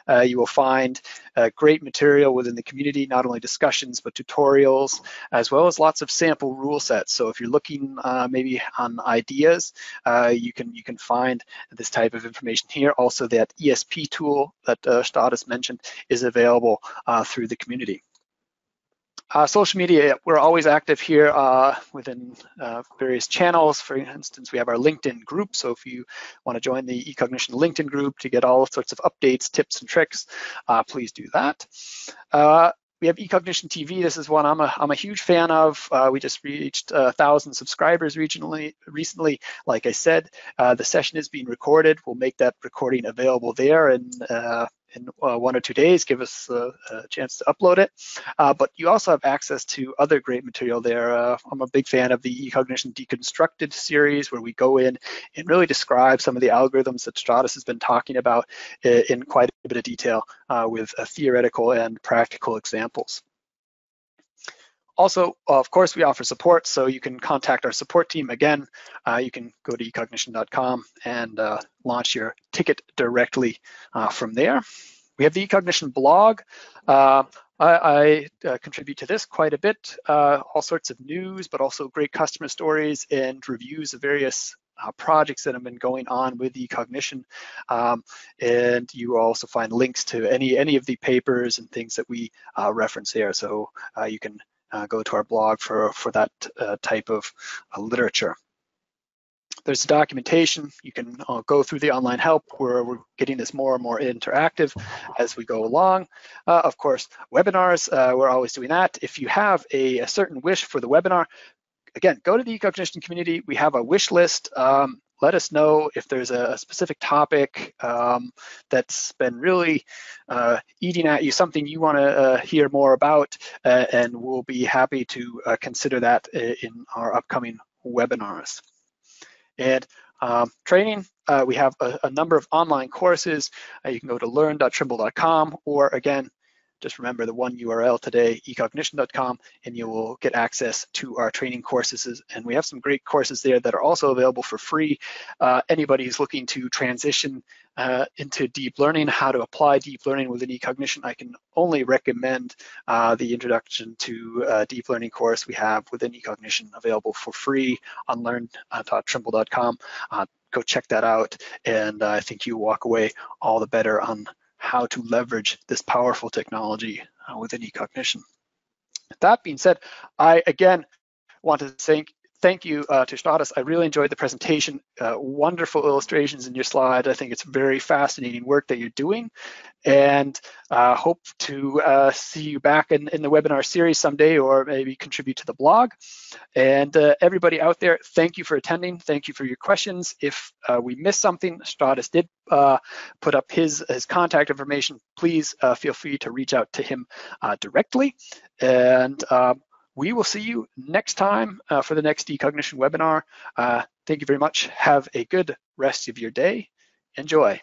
You will find great material within the community, not only discussions but tutorials, as well as lots of sample rule sets. So if you're looking maybe on ideas, you can find this type of information here. Also, that ESP tool that Stratis mentioned is available through the community. Social media, we're always active here within various channels. For instance, we have our LinkedIn group. So if you want to join the eCognition LinkedIn group to get all sorts of updates, tips, and tricks, please do that. We have eCognition TV. This is one I'm a huge fan of. We just reached 1,000 subscribers recently. Like I said, the session is being recorded. We'll make that recording available there in 1 or 2 days. Give us a chance to upload it. But you also have access to other great material there. I'm a big fan of the eCognition Deconstructed series, where we go in and really describe some of the algorithms that Stratis has been talking about in quite a bit of detail with theoretical and practical examples. Also, of course, we offer support, so you can contact our support team. Again, you can go to ecognition.com and launch your ticket directly from there. We have the eCognition blog. I contribute to this quite a bit, all sorts of news, but also great customer stories and reviews of various projects that have been going on with eCognition. And you will also find links to any of the papers and things that we reference here. So you can go to our blog for that type of literature. There's documentation. You can go through the online help, where we're getting this more and more interactive as we go along. Of course, webinars, we're always doing that. If you have a certain wish for the webinar, again, go to the eCognition community. We have a wish list. Let us know if there's a specific topic that's been really eating at you, something you want to hear more about, and we'll be happy to consider that in our upcoming webinars. And training, we have a number of online courses. You can go to learn.trimble.com, or again, just remember the one URL today, eCognition.com, and you will get access to our training courses. And we have some great courses there that are also available for free. Anybody who's looking to transition into deep learning, how to apply deep learning within eCognition, I can only recommend the Introduction to Deep Learning course we have within eCognition, available for free on learn.trimble.com. Go check that out, and I think you walk away all the better on how to leverage this powerful technology within eCognition. That being said, I again want to thank you to Stratis. I really enjoyed the presentation. Wonderful illustrations in your slide. I think it's very fascinating work that you're doing, and hope to see you back in the webinar series someday, or maybe contribute to the blog. And everybody out there, thank you for attending. Thank you for your questions. If we missed something, Stratis did put up his contact information. Please feel free to reach out to him directly. And we will see you next time for the next eCognition webinar. Thank you very much. Have a good rest of your day. Enjoy.